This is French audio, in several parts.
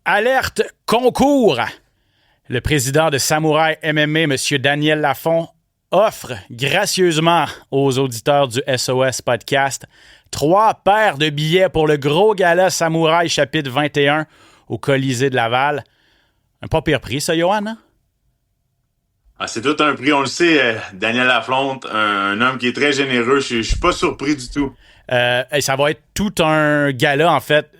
Alerte concours! Le président de Samouraï MMA, M. Daniel Lafont, offre gracieusement aux auditeurs du SOS Podcast 3 paires de billets pour le gros gala Samouraï chapitre 21 au Colisée de Laval. Un pas pire prix, ça, Johan, hein? Ah, c'est tout un prix, on le sait, Daniel Lafont, un homme qui est très généreux. Je suis pas surpris du tout. Ça va être tout un gala, en fait.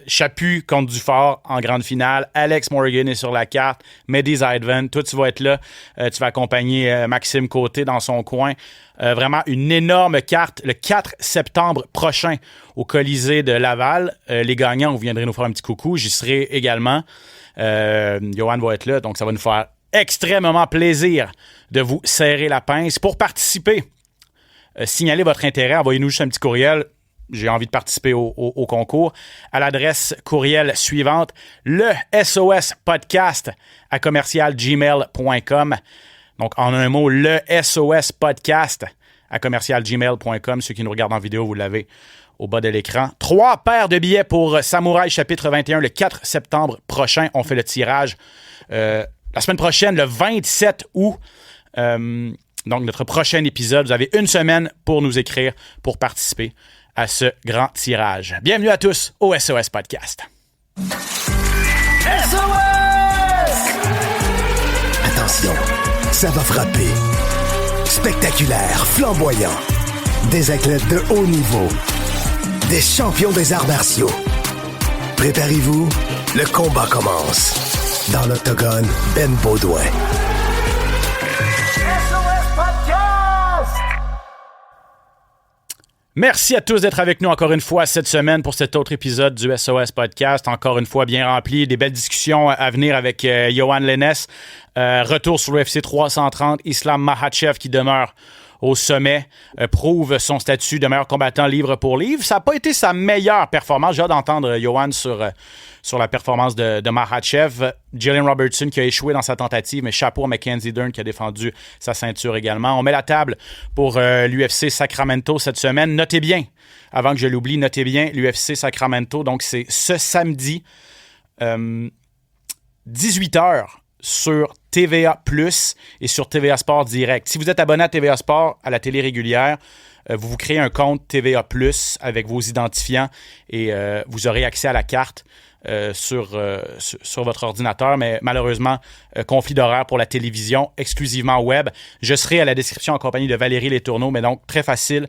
Chaput contre Dufort en grande finale. Alex Morgan est sur la carte. Mehdi Zaidvan, toi, tu vas être là. Tu vas accompagner Maxime Côté dans son coin. Vraiment une énorme carte le 4 septembre prochain au Colisée de Laval. Les gagnants, vous viendrez nous faire un petit coucou. J'y serai également. Johan va être là, donc ça va nous faire extrêmement plaisir de vous serrer la pince. Pour participer, signalez votre intérêt. Envoyez-nous juste un petit courriel. J'ai envie de participer au concours à l'adresse courriel suivante, le SOS podcast à commercialgmail.com. Donc, en un mot, le SOS podcast à commercialgmail.com. Ceux qui nous regardent en vidéo, vous l'avez au bas de l'écran. 3 paires de billets pour Samouraï chapitre 21 le 4 septembre prochain. On fait le tirage la semaine prochaine, le 27 août. Donc, notre prochain épisode. Vous avez une semaine pour nous écrire, pour participer à ce grand tirage. Bienvenue à tous au SOS Podcast. SOS! Attention, ça va frapper. Spectaculaire, flamboyant. Des athlètes de haut niveau. Des champions des arts martiaux. Préparez-vous, le combat commence. Dans l'octogone, Ben Baudouin. Merci à tous d'être avec nous encore une fois cette semaine pour cet autre épisode du SOS Podcast. Encore une fois, bien rempli. Des belles discussions à venir avec Yohan Lennes. Retour sur l'UFC 330. Islam Makhachev qui demeure au sommet, prouve son statut de meilleur combattant livre pour livre. Ça n'a pas été sa meilleure performance. J'ai hâte d'entendre Yohan sur la performance de Makhachev. Jalen Robertson qui a échoué dans sa tentative, mais chapeau à Mackenzie Dern qui a défendu sa ceinture également. On met la table pour l'UFC Sacramento cette semaine. Notez bien, avant que je l'oublie, notez bien l'UFC Sacramento. Donc, c'est ce samedi, 18h sur TVA+, et sur TVA Sport Direct. Si vous êtes abonné à TVA Sport, à la télé régulière, vous vous créez un compte TVA+, avec vos identifiants et vous aurez accès à la carte sur votre ordinateur, mais malheureusement, conflit d'horaire pour la télévision, exclusivement web. Je serai à la description en compagnie de Valérie Letourneau, mais donc très facile,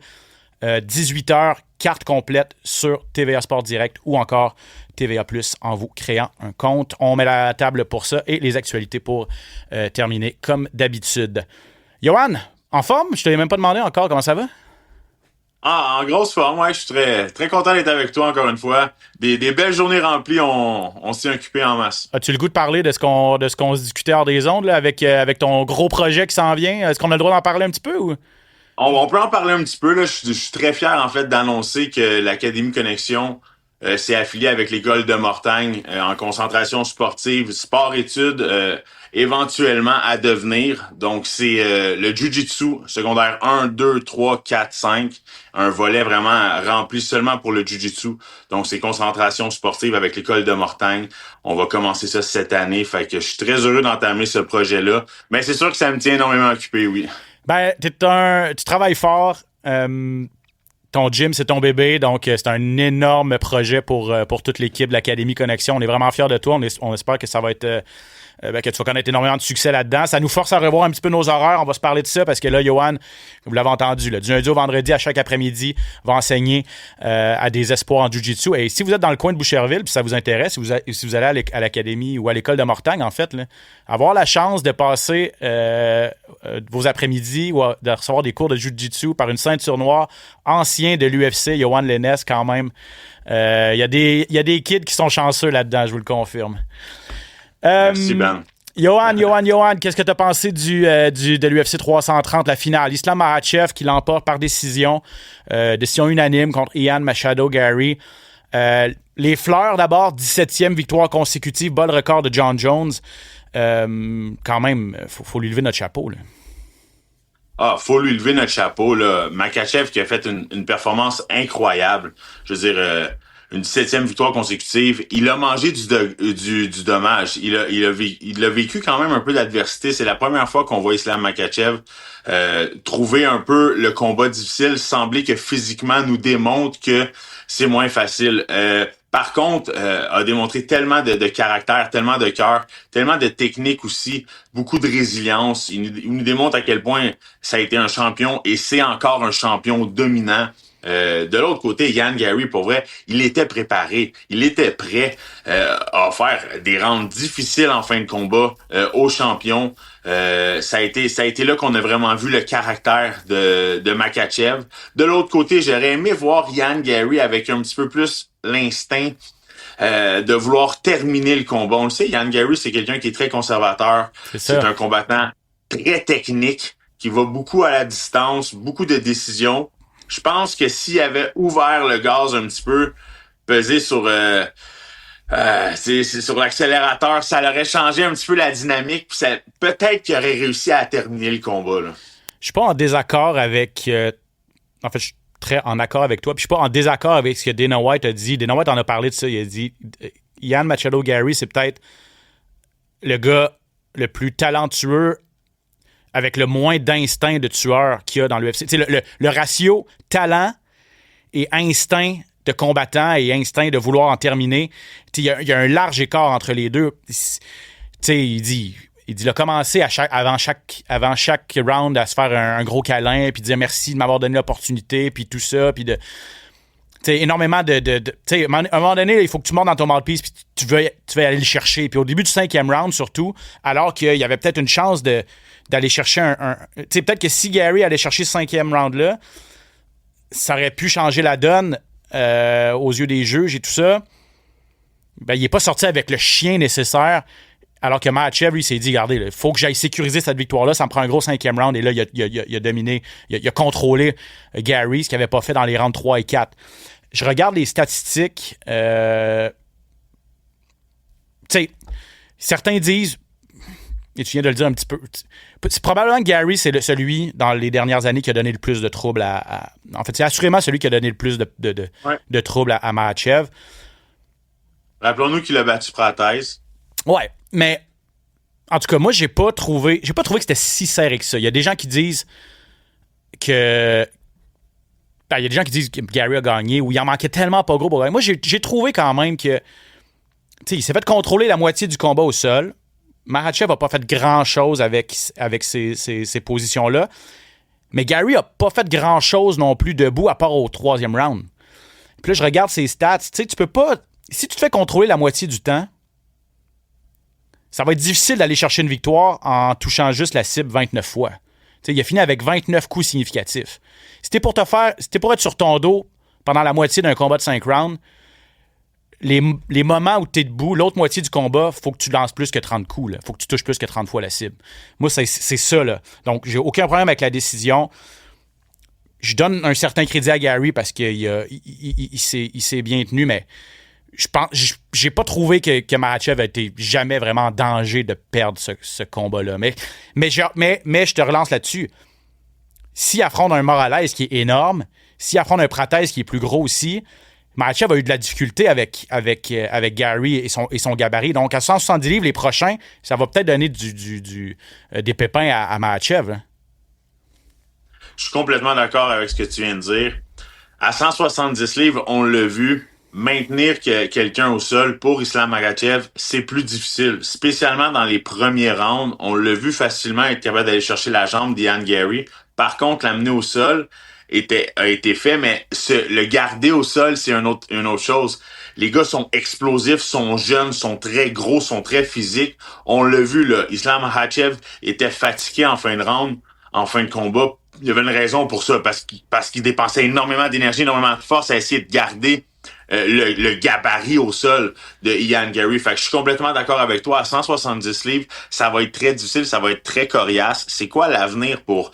18h, carte complète sur TVA Sport Direct ou encore TVA+, en vous créant un compte. On met la table pour ça et les actualités pour terminer comme d'habitude. Yohan, en forme? Je ne t'avais même pas demandé encore comment ça va? Ah, en grosse forme, ouais, je suis très, très content d'être avec toi encore une fois. Des belles journées remplies, on s'y est occupé en masse. As-tu le goût de parler de ce qu'on se discutait hors des ondes là, avec ton gros projet qui s'en vient? Est-ce qu'on a le droit d'en parler un petit peu? Ou? On peut en parler un petit peu. Là. Je suis très fier en fait d'annoncer que l'Académie Connexion s'est affiliée avec l'école de Mortagne en concentration sportive, sport-études, éventuellement à devenir. Donc, c'est le Jiu-Jitsu secondaire 1, 2, 3, 4, 5. Un volet vraiment rempli seulement pour le Jiu-Jitsu. Donc, c'est concentration sportive avec l'école de Mortagne. On va commencer ça cette année. Fait que je suis très heureux d'entamer ce projet-là. Mais c'est sûr que ça me tient énormément occupé, oui. Ben, tu travailles fort. Ton gym, c'est ton bébé, donc c'est un énorme projet pour toute l'équipe de l'Académie Connexion. On est vraiment fiers de toi. On espère que ça va être que tu vas connaître énormément de succès là-dedans. Ça nous force à revoir un petit peu nos horaires. On va se parler de ça parce que là, Yohan, vous l'avez entendu, là, du lundi au vendredi, à chaque après-midi, va enseigner à des espoirs en Jiu-Jitsu. Et si vous êtes dans le coin de Boucherville puis ça vous intéresse, si vous allez à l'Académie ou à l'école de Mortagne, en fait, là, avoir la chance de passer vos après-midi ou de recevoir des cours de Jiu-Jitsu par une ceinture noire ancien de l'UFC, Yohan Lennes, quand même. Il y a des kids qui sont chanceux là-dedans, je vous le confirme. Merci, Ben. Yohan, qu'est-ce que tu as pensé de l'UFC 330, la finale? Islam Makhachev qui l'emporte par décision unanime contre Ian Machado Gary. Les fleurs d'abord, 17e victoire consécutive, bas le record de John Jones. Quand même, faut lui lever notre chapeau, là. Ah, faut lui lever notre chapeau, là. Makhachev qui a fait une performance incroyable. Je veux dire, une 7e victoire consécutive. Il a mangé du dommage. Il a vécu quand même un peu d'adversité. C'est la première fois qu'on voit Islam Makhachev trouver un peu le combat difficile, sembler que physiquement nous démontre que c'est moins facile. Par contre, a démontré tellement de caractère, tellement de cœur, tellement de technique aussi, beaucoup de résilience. Il nous démontre à quel point ça a été un champion et c'est encore un champion dominant. De l'autre côté, Ian Garry, pour vrai, il était préparé, il était prêt à faire des rounds difficiles en fin de combat aux champions. Ça a été là qu'on a vraiment vu le caractère de Makhachev. De l'autre côté, j'aurais aimé voir Ian Garry avec un petit peu plus l'instinct de vouloir terminer le combat. On le sait, Ian Garry, c'est quelqu'un qui est très conservateur. C'est un combattant très technique, qui va beaucoup à la distance, beaucoup de décisions. Je pense que s'il avait ouvert le gaz un petit peu, pesé sur sur l'accélérateur, ça aurait changé un petit peu la dynamique, puis peut-être qu'il aurait réussi à terminer le combat, là. Je suis pas en désaccord avec... en fait, je suis très en accord avec toi, puis je suis pas en désaccord avec ce que Dana White a dit. Dana White en a parlé de ça, il a dit Ian Machado Garry, c'est peut-être le gars le plus talentueux avec le moins d'instinct de tueur qu'il y a dans l'UFC. Le ratio talent et instinct de combattant et instinct de vouloir en terminer, il y a un large écart entre les deux. Il dit, il a commencé avant chaque round à se faire un gros câlin, puis dire merci de m'avoir donné l'opportunité, puis tout ça, puis de... énormément de à un moment donné, il faut que tu montes dans ton mouthpiece puis tu veux aller le chercher. Puis au début du 5e round, surtout, alors qu'il y avait peut-être une chance d'aller chercher peut-être que si Garry allait chercher ce 5e round-là, ça aurait pu changer la donne aux yeux des juges et tout ça. Ben, il n'est pas sorti avec le chien nécessaire, alors que Makhachev, lui, s'est dit, regardez, il faut que j'aille sécuriser cette victoire-là, ça me prend un gros 5e round, et là, il a dominé, il a contrôlé Garry, ce qu'il n'avait pas fait dans les rounds 3 et 4. Je regarde les statistiques. Certains disent, et tu viens de le dire un petit peu, c'est probablement que Garry, c'est celui dans les dernières années qui a donné le plus de troubles en fait, c'est assurément celui qui a donné le plus de troubles à Makhachev. Rappelons-nous qu'il a battu Prates. Ouais, mais en tout cas, moi, j'ai pas trouvé que c'était si serré que ça. Il y a des gens qui disent que... il y a des gens qui disent que Garry a gagné ou il en manquait tellement pas gros pour gagner. Moi, j'ai trouvé quand même que il s'est fait contrôler la moitié du combat au sol. Makhachev n'a pas fait grand-chose avec ces positions-là. Mais Garry n'a pas fait grand-chose non plus debout à part au 3e round. Puis là, je regarde ses stats. Tu peux pas... Si tu te fais contrôler la moitié du temps, ça va être difficile d'aller chercher une victoire en touchant juste la cible 29 fois. Il a fini avec 29 coups significatifs. Si t'es pour être sur ton dos pendant la moitié d'un combat de 5 rounds, les moments où tu es debout, l'autre moitié du combat, il faut que tu lances plus que 30 coups. Il faut que tu touches plus que 30 fois la cible. Moi, c'est ça. Là. Donc, j'ai aucun problème avec la décision. Je donne un certain crédit à Garry parce qu'il s'est bien tenu, mais j'ai pas trouvé que Makhachev a été jamais vraiment en danger de perdre ce combat-là. Mais je te relance là-dessus. S'il affronte un Morales qui est énorme, s'il affronte un Prates qui est plus gros aussi, Makhachev a eu de la difficulté avec Garry et son gabarit. Donc, à 170 livres, les prochains, ça va peut-être donner des pépins à Makhachev. Hein. Je suis complètement d'accord avec ce que tu viens de dire. À 170 livres, on l'a vu, maintenir quelqu'un au sol pour Islam Makhachev, c'est plus difficile. Spécialement dans les premiers rounds, on l'a vu facilement être capable d'aller chercher la jambe d'Ian Garry. Par contre, l'amener au sol a été fait, mais le garder au sol, c'est une autre chose. Les gars sont explosifs, sont jeunes, sont très gros, sont très physiques. On l'a vu, là. Islam Makhachev était fatigué en fin de round, en fin de combat. Il y avait une raison pour ça, parce qu'il dépensait énormément d'énergie, énormément de force à essayer de garder le gabarit au sol de Ian Garry. Fait que je suis complètement d'accord avec toi. À 170 livres, ça va être très difficile, ça va être très coriace. C'est quoi l'avenir pour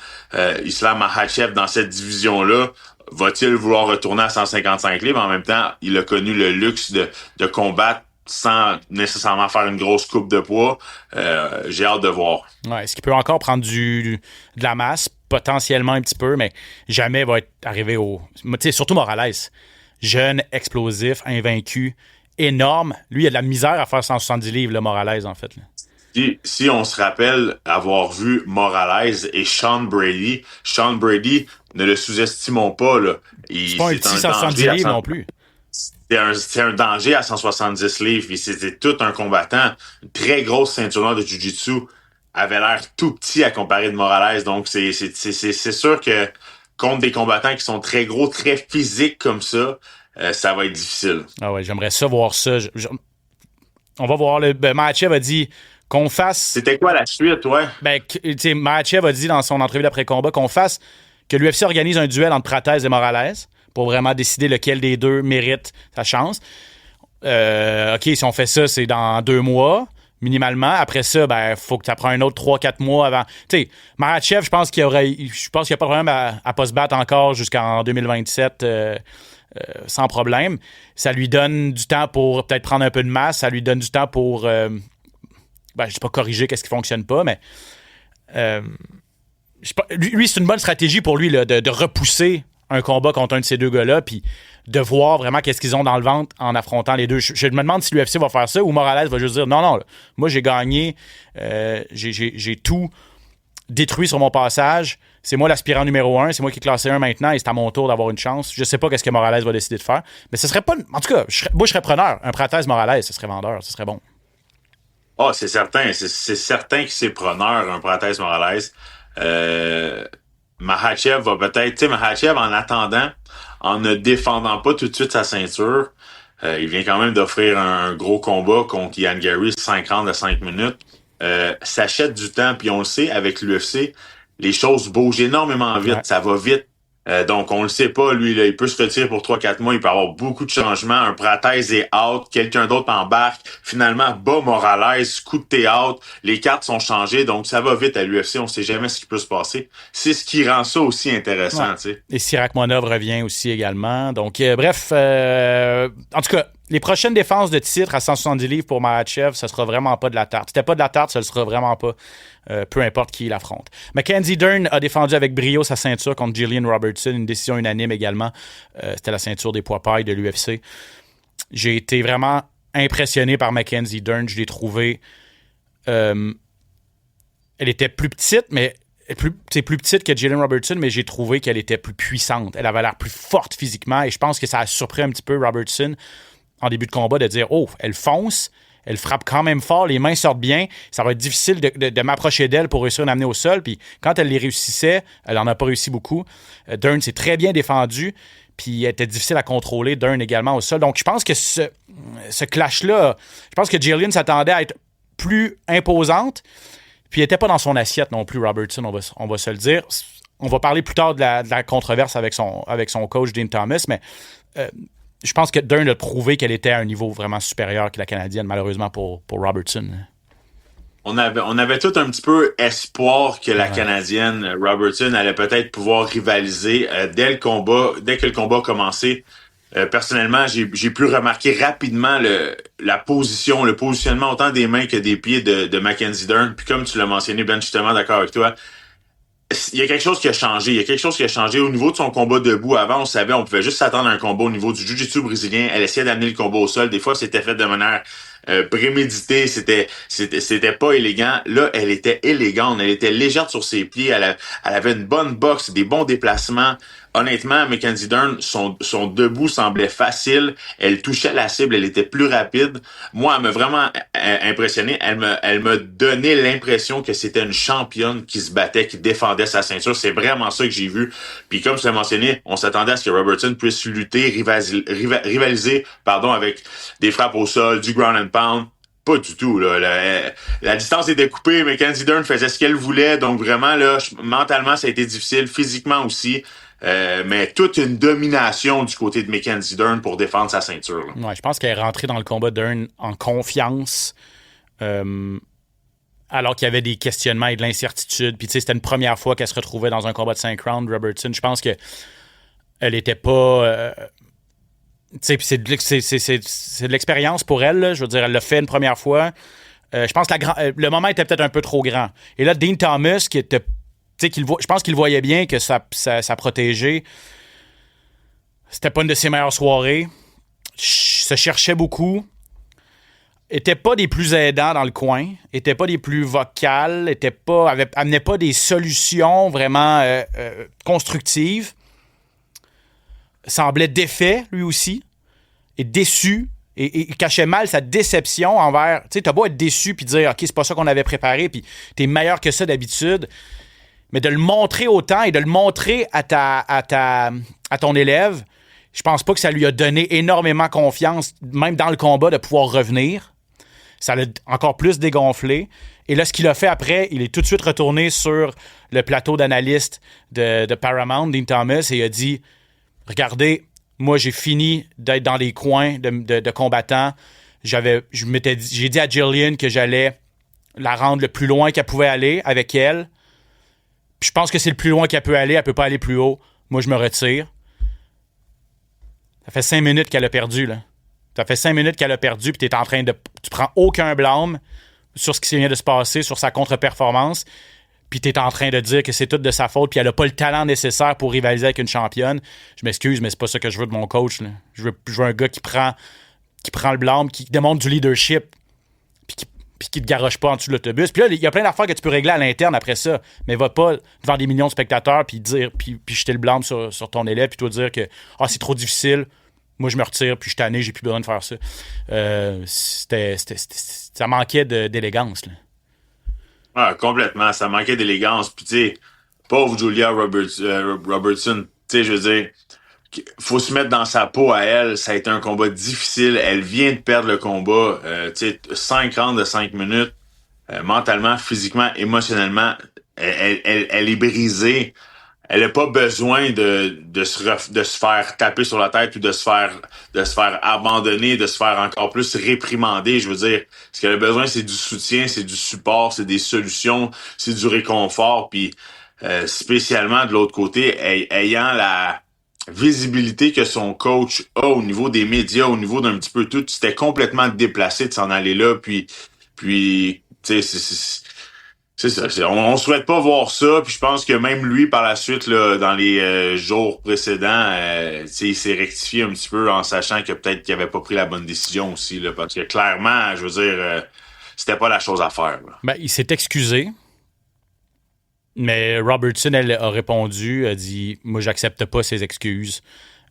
Islam Makhachev dans cette division-là? Va-t-il vouloir retourner à 155 livres? En même temps, il a connu le luxe de combattre sans nécessairement faire une grosse coupe de poids. J'ai hâte de voir. Ouais, est-ce qu'il peut encore prendre de la masse? Potentiellement un petit peu, mais jamais va être arrivé au... Tu sais, surtout Morales. jeune, explosif, invaincu, énorme. Lui, il a de la misère à faire 170 livres, le Morales, en fait. Là. Si on se rappelle avoir vu Morales et Sean Brady, ne le sous-estimons pas, là. C'est pas un petit 170 livres non plus. C'est un danger à 170 livres. Puis c'était tout un combattant. Une très grosse ceinture noire de Jiu-Jitsu. Avait l'air tout petit à comparer de Morales. Donc, c'est sûr que contre des combattants qui sont très gros, très physiques comme ça, ça va être difficile. Ah ouais, j'aimerais ça voir ça. On va voir. Makhachev a dit qu'on fasse... C'était quoi la suite, ouais? Makhachev a dit dans son entrevue d'après-combat que l'UFC organise un duel entre Prates et Morales pour vraiment décider lequel des deux mérite sa chance. OK, si on fait ça, c'est dans 2 mois, minimalement. Après ça, faut que ça prenne un autre 3-4 mois avant. Tu sais, Makhachev, je pense qu'il n'y a pas de problème à pas se battre encore jusqu'en 2027 sans problème. Ça lui donne du temps pour peut-être prendre un peu de masse. Ça lui donne du temps pour... je ne sais pas corriger qu'est-ce qui fonctionne pas, mais... lui, c'est une bonne stratégie pour lui là, de repousser un combat contre un de ces deux gars-là, puis de voir vraiment qu'est-ce qu'ils ont dans le ventre en affrontant les deux. Je me demande si l'UFC va faire ça ou Morales va juste dire non, là, moi j'ai gagné, j'ai tout détruit sur mon passage, c'est moi l'aspirant numéro 1, c'est moi qui est classé 1 maintenant et c'est à mon tour d'avoir une chance. Je sais pas qu'est-ce que Morales va décider de faire, mais ce serait pas... En tout cas, moi je serais preneur. Un Prates Morales, ce serait vendeur, ce serait bon. Ah, c'est certain. C'est certain que c'est preneur, un Prates Morales. Makhachev va peut-être... Tu sais, Makhachev, en attendant, en ne défendant pas tout de suite sa ceinture, il vient quand même d'offrir un gros combat contre Ian Gary, 5 rounds de 5 minutes. S'achète du temps, puis on le sait, avec l'UFC, les choses bougent énormément vite. Ouais. Ça va vite. Donc, on le sait pas, lui, là, il peut se retirer pour 3-4 mois, il peut avoir beaucoup de changements. Un Prates est out, quelqu'un d'autre embarque. Finalement, bat Morales, coup de théâtre, les cartes sont changées, donc ça va vite à l'UFC, on sait jamais ce qui peut se passer. C'est ce qui rend ça aussi intéressant, tu sais. Et Sirak Monov revient aussi également. Donc, bref, en tout cas, les prochaines défenses de titre à 170 livres pour Makhachev, ça sera vraiment pas de la tarte. C'était pas de la tarte, ça le sera vraiment pas. Peu importe qui l'affronte. Mackenzie Dern a défendu avec brio sa ceinture contre Gillian Robertson, une décision unanime également. C'était la ceinture des poids pailles de l'UFC. J'ai été vraiment impressionné par Mackenzie Dern. Je l'ai trouvée... elle était plus petite, mais... C'est plus petite que Gillian Robertson, mais j'ai trouvé qu'elle était plus puissante. Elle avait l'air plus forte physiquement et je pense que ça a surpris un petit peu Robertson en début de combat de dire « Oh, elle fonce ». Elle frappe quand même fort, les mains sortent bien. Ça va être difficile de m'approcher d'elle pour réussir à l'amener au sol. Puis quand elle les réussissait, elle n'en a pas réussi beaucoup. Dern s'est très bien défendu. Puis elle était difficile à contrôler, Dern également au sol. Donc je pense que ce clash-là, je pense que Gillian s'attendait à être plus imposante. Puis elle n'était pas dans son assiette non plus, Robertson, on va se le dire. On va parler plus tard de la controverse avec son coach, Dean Thomas, mais... je pense que Dern a prouvé qu'elle était à un niveau vraiment supérieur que la Canadienne, malheureusement pour Robertson. On avait tout un petit peu espoir que la Canadienne Robertson allait peut-être pouvoir rivaliser dès que le combat a commencé. Personnellement, j'ai pu remarquer rapidement le positionnement autant des mains que des pieds de Mackenzie Dern. Puis comme tu l'as mentionné, Ben, justement d'accord avec toi, il y a quelque chose qui a changé. Il y a quelque chose qui a changé au niveau de son combat debout. Avant, on savait, on pouvait juste s'attendre à un combat au niveau du jiu-jitsu brésilien. Elle essayait d'amener le combat au sol. Des fois, c'était fait de manière préméditée. C'était pas élégant. Là, elle était élégante. Elle était légère sur ses pieds. Elle avait une bonne boxe, des bons déplacements. Honnêtement, Mackenzie Dern, son debout semblait facile. Elle touchait la cible, elle était plus rapide. Moi, elle m'a vraiment impressionné. Elle m'a donné l'impression que c'était une championne qui se battait, qui défendait sa ceinture. C'est vraiment ça que j'ai vu. Puis comme tu l'as mentionné, on s'attendait à ce que Robertson puisse lutter, rivaliser, avec des frappes au sol, du ground and pound. Pas du tout, là. La distance était coupée, Mackenzie Dern faisait ce qu'elle voulait. Donc vraiment, là, mentalement, ça a été difficile. Physiquement aussi. Mais toute une domination du côté de Mackenzie Dern pour défendre sa ceinture. Là. Ouais, je pense qu'elle est rentrée dans le combat Dern en confiance, alors qu'il y avait des questionnements et de l'incertitude. Puis tu sais, c'était une première fois qu'elle se retrouvait dans un combat de 5 rounds, Robertson. Je pense que elle était pas... tu sais, c'est de l'expérience pour elle. Là. Je veux dire, elle l'a fait une première fois. Je pense que le moment était peut-être un peu trop grand. Et là, Dean Thomas, qui était... je pense qu'il voyait bien que sa protégée, C'était pas une de ses meilleures soirées. Se cherchait beaucoup. Était pas des plus aidants dans le coin. Était pas des plus vocales. Amenait pas des solutions vraiment constructives. Semblait défait, lui aussi. Et déçu. Et il cachait mal sa déception envers... Tu sais, t'as beau être déçu puis dire « OK, c'est pas ça qu'on avait préparé, puis t'es meilleur que ça d'habitude. » Mais de le montrer autant et de le montrer à ton élève, je pense pas que ça lui a donné énormément confiance, même dans le combat, de pouvoir revenir. Ça l'a encore plus dégonflé. Et là, ce qu'il a fait après, il est tout de suite retourné sur le plateau d'analyste de Paramount, Dean Thomas, et il a dit « Regardez, moi, j'ai fini d'être dans les coins de combattants. J'ai dit à Jillian que j'allais la rendre le plus loin qu'elle pouvait aller avec elle. Puis je pense que c'est le plus loin qu'elle peut aller. Elle peut pas aller plus haut. Moi, je me retire. » Ça fait 5 minutes qu'elle a perdu, là. Ça fait 5 minutes qu'elle a perdu, puis tu prends aucun blâme sur ce qui vient de se passer, sur sa contre-performance, puis t'es en train de dire que c'est tout de sa faute, puis elle a pas le talent nécessaire pour rivaliser avec une championne. Je m'excuse, mais c'est pas ça que je veux de mon coach, là. Je veux un gars qui prend le blâme, qui démontre du leadership, puis qui te garoche pas en dessous de l'autobus. Puis là, il y a plein d'affaires que tu peux régler à l'interne après ça, mais va pas devant des millions de spectateurs puis jeter le blâme sur ton élève, puis toi dire que c'est trop difficile, moi je me retire, puis je suis tanné, j'ai plus besoin de faire ça. Ça manquait d'élégance, là. Ah, complètement, ça manquait d'élégance. Puis tu sais, pauvre Julia Robertson, tu sais, je veux dire, faut se mettre dans sa peau à elle. Ça a été un combat difficile. Elle vient de perdre le combat. Tu sais, 5 rounds de 5 minutes. Mentalement, physiquement, émotionnellement, elle est brisée. Elle n'a pas besoin de se faire taper sur la tête ou de se faire abandonner, de se faire encore plus réprimander. Je veux dire, ce qu'elle a besoin, c'est du soutien, c'est du support, c'est des solutions, c'est du réconfort. Puis spécialement de l'autre côté, ayant la visibilité que son coach a au niveau des médias, au niveau d'un petit peu tout, c'était complètement déplacé de s'en aller là. Puis tu sais, c'est ça. On souhaite pas voir ça. Puis je pense que même lui, par la suite, là, dans les jours précédents, il s'est rectifié un petit peu en sachant que peut-être qu'il avait pas pris la bonne décision aussi. Là, parce que clairement, je veux dire, c'était pas la chose à faire. Là. Ben, il s'est excusé. Mais Robertson, elle a répondu, a dit « Moi, j'accepte pas ses excuses.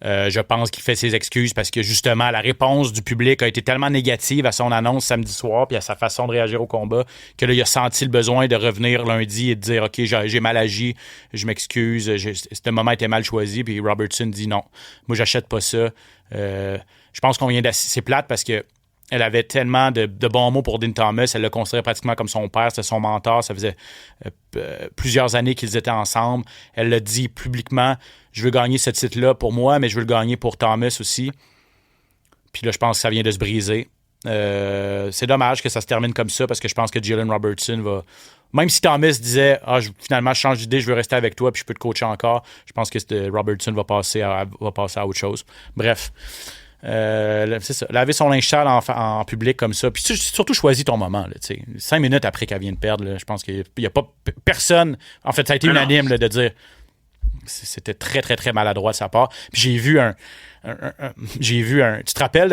Je pense qu'il fait ses excuses parce que, justement, la réponse du public a été tellement négative à son annonce samedi soir puis à sa façon de réagir au combat que là, il a senti le besoin de revenir lundi et de dire « OK, j'ai mal agi, je m'excuse, ce moment était mal choisi. » Puis Robertson dit « Non, moi, j'achète pas ça. Je pense qu'on vient d'assister. C'est plate parce que elle avait tellement de bons mots pour Dean Thomas. Elle le considérait pratiquement comme son père. C'était son mentor. Ça faisait plusieurs années qu'ils étaient ensemble. Elle l'a dit publiquement. Je veux gagner ce titre-là pour moi, mais je veux le gagner pour Thomas aussi. Puis là, je pense que ça vient de se briser. C'est dommage que ça se termine comme ça parce que je pense que Jillian Robertson va... Même si Thomas disait finalement, je change d'idée, je veux rester avec toi puis je peux te coacher encore, je pense que Robertson va passer à autre chose. Bref. C'est ça, laver son linge sale en public comme ça, puis surtout choisis ton moment là, 5 minutes après qu'elle vient de perdre là, je pense qu'il n'y a pas personne, en fait ça a été unanime là, de dire c'était très très très maladroit de sa part. Puis j'ai vu un tu te rappelles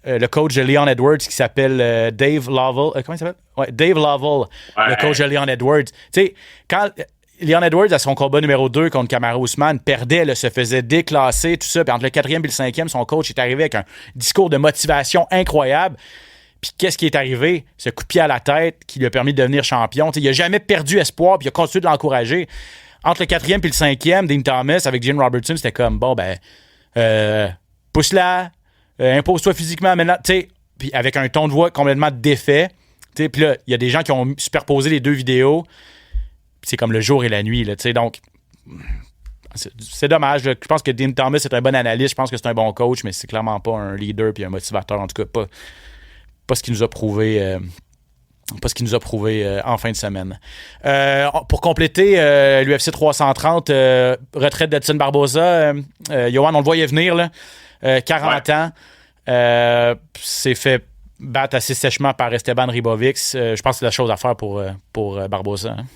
le coach de Leon Edwards qui s'appelle Dave Lovell, comment il s'appelle? Ouais, Dave Lovell, le coach de Leon Edwards. Tu sais, quand Leon Edwards, à son combat numéro 2 contre Kamaru Usman, perdait, se faisait déclasser, tout ça. Puis entre le 4e et le 5e, son coach est arrivé avec un discours de motivation incroyable. Puis qu'est-ce qui est arrivé? Ce coup de pied à la tête qui lui a permis de devenir champion. T'sais, il n'a jamais perdu espoir, puis il a continué de l'encourager. Entre le 4e et le 5e, Dean Thomas, avec Jim Robertson, c'était comme, bon, pousse-la, impose-toi physiquement maintenant. Puis avec un ton de voix complètement défait. Puis là, il y a des gens qui ont superposé les deux vidéos. C'est comme le jour et la nuit, là, tu sais, donc c'est dommage. Là. Je pense que Dean Thomas est un bon analyste, je pense que c'est un bon coach, mais c'est clairement pas un leader puis un motivateur, en tout cas pas ce qu'il nous a prouvé en fin de semaine. Pour compléter l'UFC 330, retraite d'Edson Barboza, Johan, on le voyait venir, là, 40 ans, s'est fait battre assez sèchement par Esteban Ribovics. Je pense que c'est la chose à faire pour Barboza. Hein.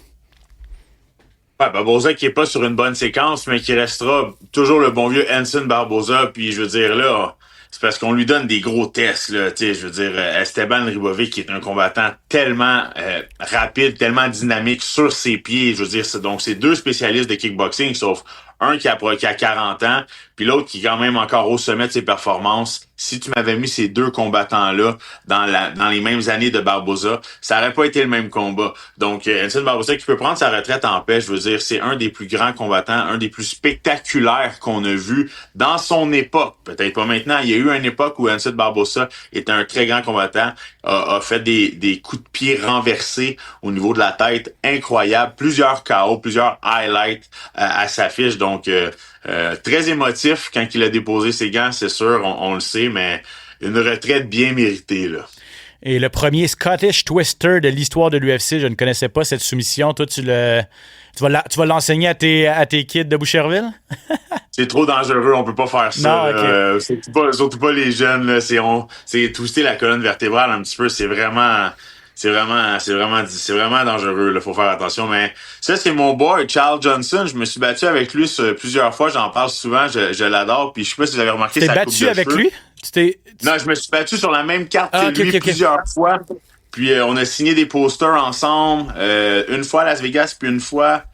Ouais, Barboza qui est pas sur une bonne séquence, mais qui restera toujours le bon vieux Hanson Barboza. Puis je veux dire là, c'est parce qu'on lui donne des gros tests là. Tu sais, je veux dire Esteban Ribovic qui est un combattant tellement rapide, tellement dynamique sur ses pieds. Je veux dire, donc c'est deux spécialistes de kickboxing, sauf un qui a 40 ans, puis l'autre qui est quand même encore au sommet de ses performances. Si tu m'avais mis ces deux combattants-là dans les mêmes années de Barboza, ça aurait pas été le même combat. Donc, Hanson Barboza qui peut prendre sa retraite en paix, je veux dire, c'est un des plus grands combattants, un des plus spectaculaires qu'on a vu dans son époque. Peut-être pas maintenant. Il y a eu une époque où Hanson Barboza était un très grand combattant, a fait des coups de pied renversés au niveau de la tête, incroyable. Plusieurs KO, plusieurs highlights à sa fiche. Donc, très émotif quand il a déposé ses gants, c'est sûr, on le sait, mais une retraite bien méritée, là. Et le premier Scottish Twister de l'histoire de l'UFC, je ne connaissais pas cette soumission. Toi, tu vas l'enseigner à tes kids de Boucherville? C'est trop dangereux, on peut pas faire ça. Non, okay. Surtout pas les jeunes, là. C'est twister la colonne vertébrale un petit peu, c'est vraiment dangereux, là, faut faire attention. Mais ça, c'est mon boy, Charles Johnson. Je me suis battu avec lui plusieurs fois, j'en parle souvent, je l'adore. Puis je sais pas si vous avez remarqué sa coupe de cheveux. Tu t'es battu avec lui? Non, je me suis battu sur la même carte que lui plusieurs fois. Puis on a signé des posters ensemble, une fois à Las Vegas, puis une fois,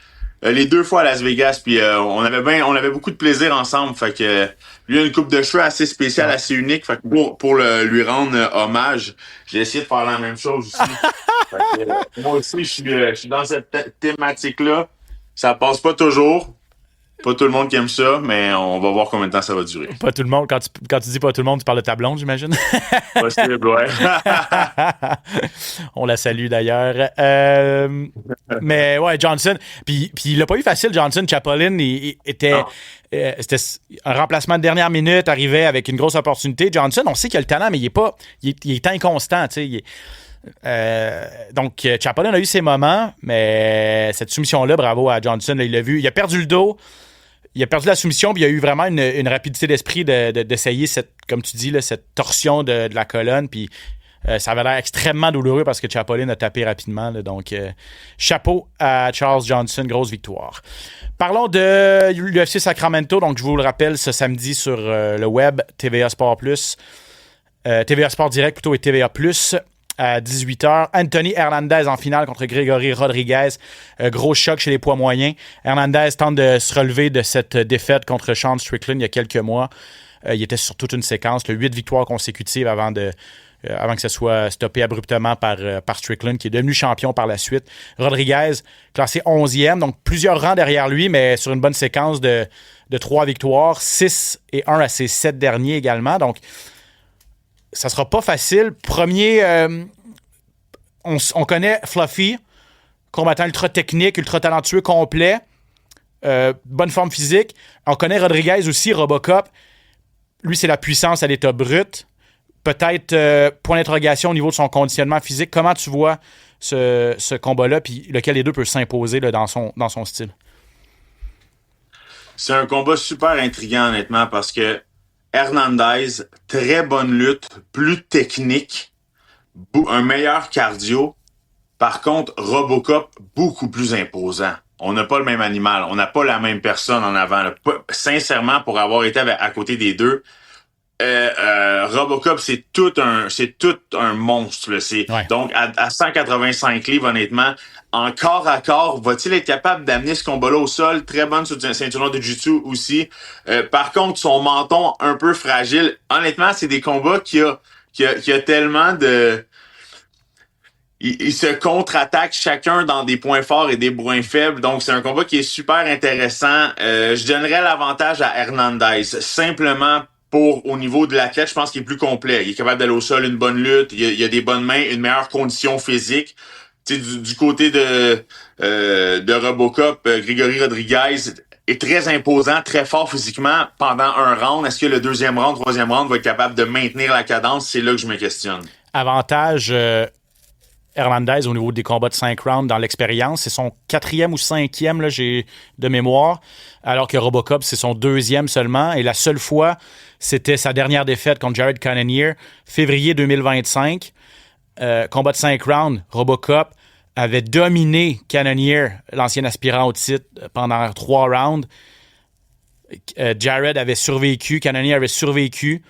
les 2 fois à Las Vegas. Puis on avait beaucoup de plaisir ensemble. Fait que lui a une coupe de cheveux assez spéciale, assez unique. Fait que pour lui rendre hommage, j'ai essayé de faire la même chose aussi. Fait que, moi aussi, je suis dans cette thématique-là. Ça passe pas toujours. Pas tout le monde qui aime ça, mais on va voir combien de temps ça va durer. Pas tout le monde. Quand tu dis pas tout le monde, tu parles de ta blonde, j'imagine? Possible, ouais. On la salue d'ailleurs. Mais ouais, Johnson. Puis il l'a pas eu facile, Johnson. Chapolin, c'était un remplacement de dernière minute, arrivait avec une grosse opportunité. Johnson, on sait qu'il a le talent, mais il est inconstant, tu sais. Donc, Chapolin a eu ses moments, mais cette soumission-là, bravo à Johnson, là, il l'a vu. Il a perdu le dos. Il a perdu la soumission, puis il y a eu vraiment une rapidité d'esprit d'essayer, comme tu dis, là, cette torsion de la colonne. Puis ça avait l'air extrêmement douloureux parce que Chapolin a tapé rapidement. Là, donc, chapeau à Charles Johnson, grosse victoire. Parlons de l'UFC Sacramento. Donc, je vous le rappelle, ce samedi sur le web, TVA Sport+, TVA Sport Direct plutôt et TVA+. À 18h. Anthony Hernandez en finale contre Grégory Rodriguez. Gros choc chez les poids moyens. Hernandez tente de se relever de cette défaite contre Sean Strickland il y a quelques mois. Il était sur toute une séquence, 8 victoires consécutives avant que ça soit stoppé abruptement par Strickland, qui est devenu champion par la suite. Rodriguez, classé 11e, donc plusieurs rangs derrière lui, mais sur une bonne séquence de 3 victoires, 6 et 1 à ses 7 derniers également. Donc, ça sera pas facile. Premier, on connaît Fluffy, combattant ultra technique, ultra talentueux, complet, bonne forme physique. On connaît Rodriguez aussi, Robocop. Lui, c'est la puissance à l'état brut. Peut-être point d'interrogation au niveau de son conditionnement physique. Comment tu vois ce combat-là, puis lequel des deux peut s'imposer là, dans son style? C'est un combat super intriguant, honnêtement, parce que Hernandez, très bonne lutte, plus technique, un meilleur cardio. Par contre, Robocop, beaucoup plus imposant. On n'a pas le même animal, on n'a pas la même personne en avant. Là. Sincèrement, pour avoir été à côté des deux, Robocop, c'est tout un monstre. Là. Ouais. Donc, à 185 livres, honnêtement, en corps à corps, va-t-il être capable d'amener ce combat-là au sol? Très bonne ceinture de jiu-jitsu aussi. Par contre, son menton un peu fragile. Honnêtement, c'est des combats qui a tellement de... Ils se contre-attaquent chacun dans des points forts et des points faibles. Donc, c'est un combat qui est super intéressant. Je donnerais l'avantage à Hernandez. Simplement au niveau de l'athlète, je pense qu'il est plus complet. Il est capable d'aller au sol, une bonne lutte. Il a des bonnes mains, une meilleure condition physique. Tu sais, du côté de Robocop, Grégory Rodriguez est très imposant, très fort physiquement pendant un round. Est-ce que le deuxième round, troisième round va être capable de maintenir la cadence? C'est là que je me questionne. Avantage Hernandez au niveau des combats de 5 rounds dans l'expérience. C'est son 4e ou 5e, là, j'ai de mémoire, alors que Robocop, c'est son 2e seulement. Et la seule fois, c'était sa dernière défaite contre Jared Cannonier, février 2025. Combat de 5 rounds, Robocop avait dominé Cannonier, l'ancien aspirant au titre, pendant 3 rounds. Jared avait survécu, Cannonier avait survécu,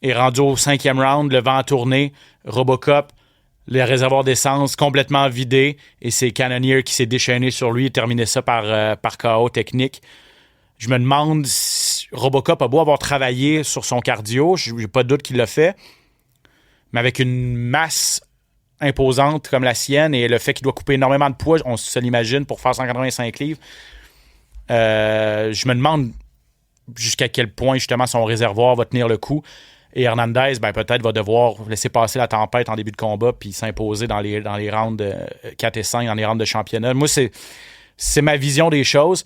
et rendu au 5e round, le vent a tourné, Robocop, le réservoir d'essence complètement vidé, et c'est Cannonier qui s'est déchaîné sur lui et terminé ça par KO technique. Je me demande si Robocop a beau avoir travaillé sur son cardio, j'ai pas de doute qu'il l'a fait, mais avec une masse imposante comme la sienne et le fait qu'il doit couper énormément de poids, on se l'imagine, pour faire 185 livres, je me demande jusqu'à quel point justement son réservoir va tenir le coup. Et Hernandez, peut-être va devoir laisser passer la tempête en début de combat puis s'imposer dans les rounds 4 et 5, dans les rounds de championnat. Moi, c'est ma vision des choses.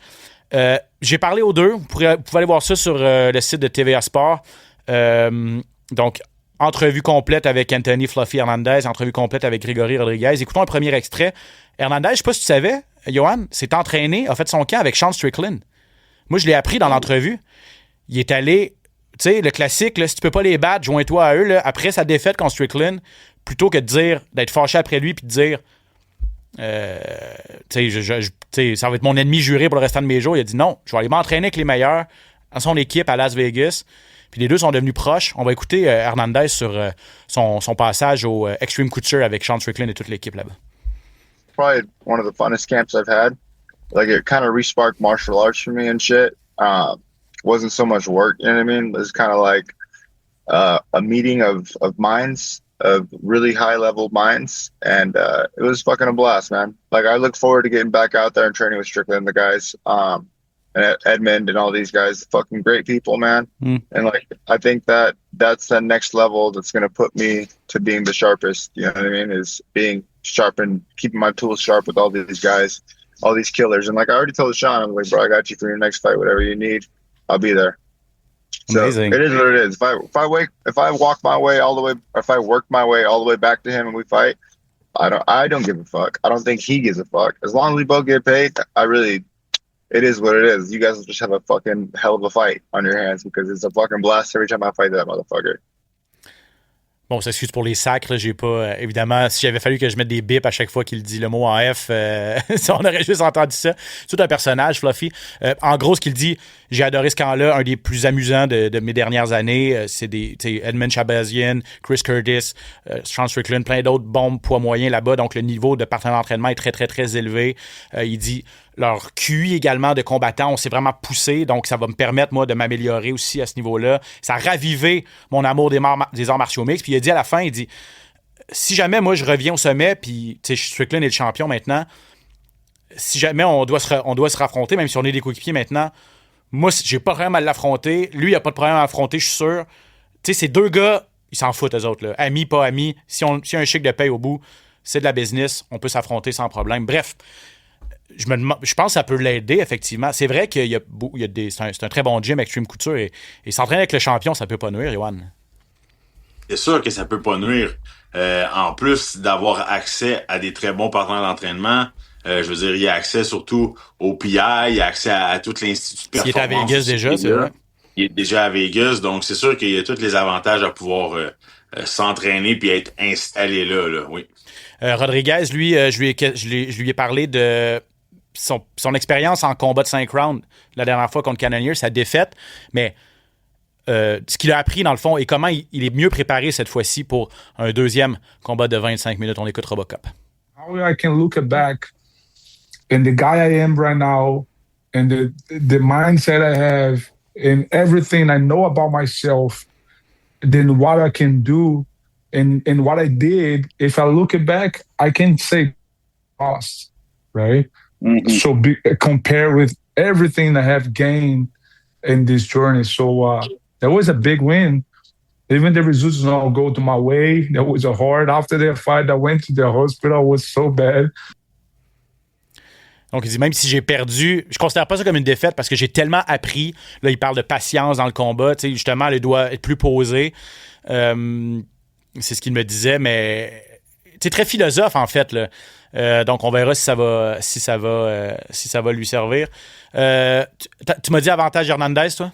J'ai parlé aux deux. Vous pouvez aller voir ça sur le site de TVA Sport. Donc, entrevue complète avec Anthony Fluffy Hernandez, entrevue complète avec Grégory Rodriguez. Écoutons un premier extrait. Hernandez, je ne sais pas si tu savais, Johan, s'est entraîné, a fait son camp avec Sean Strickland. Moi, je l'ai appris dans l'entrevue. Il est allé... Tu sais, le classique, là, si tu peux pas les battre, joins-toi à eux. Là, après sa défaite contre Strickland, plutôt que d'être fâché après lui puis de dire ça va être mon ennemi juré pour le restant de mes jours, il a dit non, je vais aller m'entraîner avec les meilleurs dans son équipe à Las Vegas. Puis les deux sont devenus proches. On va écouter Hernandez sur son passage au Extreme Couture avec Sean Strickland et toute l'équipe là-bas. Probably one of the funnest camps I've had. Like, it kind of re-sparked martial arts for me and shit. Wasn't so much work, you know what I mean? It was kind of like a meeting of minds, of really high-level minds, and it was fucking a blast, man. Like, I look forward to getting back out there and training with Strickland and the guys, and Edmund and all these guys, fucking great people, man. And, like, I think that's the next level that's going to put me to being the sharpest, you know what I mean, is being sharp and keeping my tools sharp with all these guys, all these killers. And, like, I already told Sean, I'm like, bro, I got you for your next fight, whatever you need. I'll be there. So Amazing. It is what it is. If I walk my way all the way, or if I work my way all the way back to him and we fight, I don't give a fuck. I don't think he gives a fuck. As long as we both get paid, it is what it is. You guys will just have a fucking hell of a fight on your hands because it's a fucking blast every time I fight that motherfucker. Bon, on s'excuse pour les sacres. J'ai pas. Évidemment, si j'avais fallu que je mette des bips à chaque fois qu'il dit le mot en F, on aurait juste entendu ça. C'est tout un personnage, Fluffy. En gros, ce qu'il dit, j'ai adoré ce camp-là. Un des plus amusants de mes dernières années. C'est Edmund Shabazian, Chris Curtis, Sean Strickland, plein d'autres bons poids moyens là-bas. Donc, le niveau de partenaire d'entraînement est très, très, très élevé. Il dit leur QI également de combattants, on s'est vraiment poussé. Donc, ça va me permettre, moi, de m'améliorer aussi à ce niveau-là. Ça a ravivé mon amour des arts martiaux mixtes. Puis, il a dit à la fin, il dit, si jamais, moi, je reviens au sommet, puis, tu sais, Strickland est le champion maintenant, si jamais on doit se raffronter, même si on est des coéquipiers maintenant, moi, j'ai pas de problème à l'affronter. Lui, il a pas de problème à l'affronter, je suis sûr. Tu sais, ces deux gars, ils s'en foutent, eux autres, là. Amis, pas amis. Si y a un chèque de paye au bout, c'est de la business. On peut s'affronter sans problème. Bref, je pense que ça peut l'aider, effectivement. C'est vrai qu'il y a c'est un très bon gym, Extreme Couture, et s'entraîner avec le champion, ça peut pas nuire, Johan. C'est sûr que ça peut pas nuire. En plus d'avoir accès à des très bons partenaires d'entraînement, je veux dire, il y a accès surtout au PI, il y a accès à tout l'Institut de performance. Il est à Vegas déjà, c'est vrai. Il est déjà à Vegas, donc c'est sûr qu'il y a tous les avantages à pouvoir s'entraîner puis être installé là, oui. Rodriguez, lui, je lui ai parlé de son expérience en combat de 5 rounds la dernière fois contre Cannonier, sa défaite, mais ce qu'il a appris dans le fond et comment il est mieux préparé cette fois-ci pour un deuxième combat de 25 minutes. On écoute Robocop. How I can look back and the guy I am right now and the mindset I have and everything I know about myself, then what I can do and what I did, if I look back, I can say lost, right? Mm-hmm. So compare with everything I have gained in this journey. So that was a big win. Even the results don't go to my way. That was hard. After that fight, I went to the hospital. It was so bad. Donc, il dit, même si j'ai perdu, je considère pas ça comme une défaite parce que j'ai tellement appris. Là, il parle de patience dans le combat. Tu sais, justement, il doit être plus posé. C'est ce qu'il me disait, mais c'est très philosophe, en fait, là. Donc, on verra si ça va lui servir. Tu m'as dit avantage Hernandez, toi?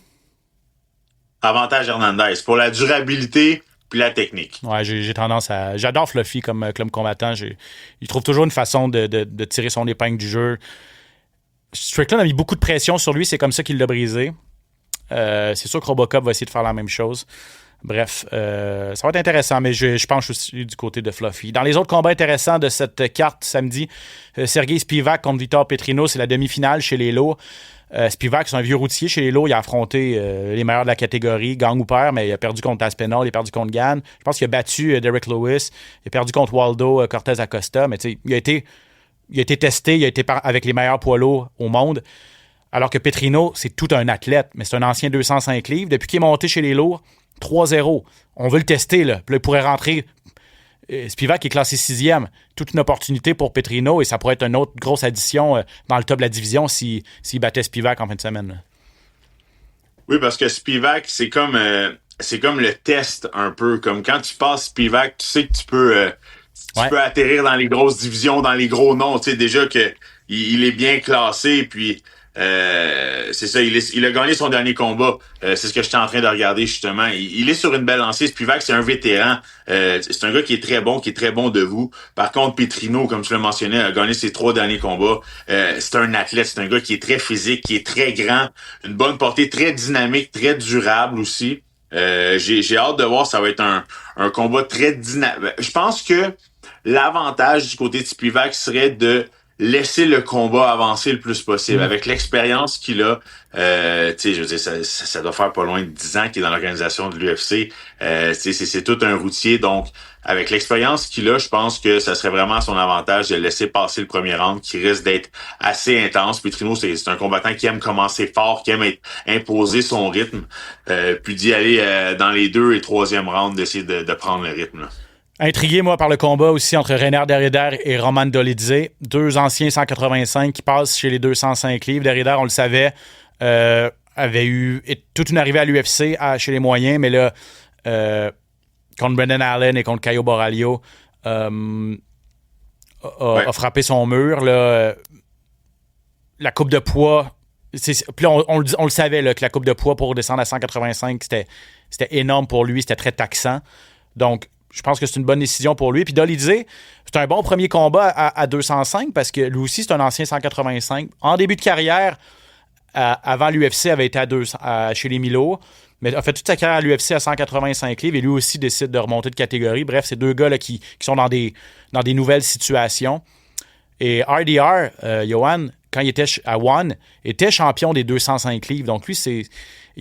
Avantage Hernandez. Pour la durabilité, puis la technique. Ouais, j'ai tendance à... J'adore Fluffy comme combattant. Il trouve toujours une façon de tirer son épingle du jeu. Strickland a mis beaucoup de pression sur lui, c'est comme ça qu'il l'a brisé. C'est sûr que Robocop va essayer de faire la même chose. Bref, ça va être intéressant, mais je penche aussi du côté de Fluffy. Dans les autres combats intéressants de cette carte samedi, Sergei Spivak contre Vitor Petrino, c'est la demi-finale chez les lourds. Spivak, c'est un vieux routier chez les lourds. Il a affronté les meilleurs de la catégorie, gang ou père, mais il a perdu contre Aspinall, il a perdu contre Gann. Je pense qu'il a battu Derek Lewis, il a perdu contre Waldo Cortez Acosta, mais tu sais, il a été testé, il a été avec les meilleurs poids lourds au monde. Alors que Petrino, c'est tout un athlète, mais c'est un ancien 205 livres. Depuis qu'il est monté chez les lourds, 3-0. On veut le tester, là. Puis là, il pourrait rentrer. Spivak est classé 6e. Toute une opportunité pour Petrino et ça pourrait être une autre grosse addition dans le top de la division s'il battait Spivak en fin de semaine. Là. Oui, parce que Spivak, c'est comme le test un peu. Comme quand tu passes Spivak, tu sais que tu peux atterrir dans les grosses divisions, dans les gros noms. Tu sais déjà que il est bien classé, puis c'est ça, il a gagné son dernier combat. C'est ce que j'étais en train de regarder justement. Il est sur une belle lancée. Spivak, c'est un vétéran. C'est un gars qui est très bon debout. Par contre, Petrino, comme tu l'as mentionné, a gagné ses 3 derniers combats. C'est un athlète, c'est un gars qui est très physique, qui est très grand, une bonne portée, très dynamique, très durable aussi. J'ai hâte de voir, ça va être un combat très dynamique. Je pense que l'avantage du côté de Spivak serait de laisser le combat avancer le plus possible. Avec l'expérience qu'il a, tu sais, je veux dire, ça doit faire pas loin de 10 ans qu'il est dans l'organisation de l'UFC. C'est tout un routier. Donc, avec l'expérience qu'il a, je pense que ça serait vraiment à son avantage de laisser passer le premier round qui risque d'être assez intense. Petrino, c'est un combattant qui aime commencer fort, qui aime imposer son rythme, puis d'y aller dans les 2 et 3e rounds, d'essayer de prendre le rythme, là. Intrigué, moi, par le combat aussi entre Reiner Derrida et Roman Dolidze. 2 anciens 185 qui passent chez les 205 livres. Derrida, on le savait, avait eu toute une arrivée à l'UFC chez les moyens, mais là, contre Brendan Allen et contre Caio Borralho, a frappé son mur. Là, la coupe de poids... Puis là, on le savait là, que la coupe de poids pour descendre à 185, c'était énorme pour lui, c'était très taxant. Donc, je pense que c'est une bonne décision pour lui. Puis Dolidze, c'est un bon premier combat à 205 parce que lui aussi, c'est un ancien 185. En début de carrière, avant l'UFC, avait été chez les Milo, mais a fait toute sa carrière à l'UFC à 185 livres et lui aussi décide de remonter de catégorie. Bref, c'est 2 gars là, qui sont dans des nouvelles situations. Et RDR, Johan, quand il était à One, était champion des 205 livres. Donc lui,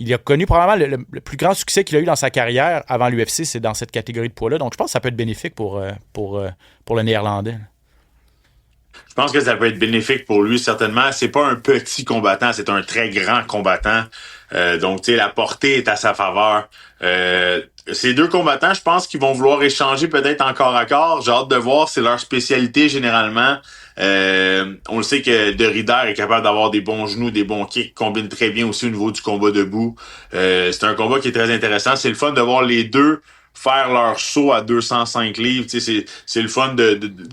il a connu probablement le plus grand succès qu'il a eu dans sa carrière avant l'UFC, c'est dans cette catégorie de poids-là. Donc je pense que ça peut être bénéfique pour le Néerlandais. Je pense que ça peut être bénéfique pour lui, certainement. C'est pas un petit combattant, c'est un très grand combattant. Donc, tu sais, la portée est à sa faveur. Ces 2 combattants, je pense qu'ils vont vouloir échanger peut-être en corps à corps. J'ai hâte de voir, c'est leur spécialité généralement. On le sait que Derrida est capable d'avoir des bons genoux, des bons kicks, combine très bien aussi au niveau du combat debout. C'est un combat qui est très intéressant. C'est le fun de voir les 2 faire leur saut à 205 livres. Tu sais, c'est le fun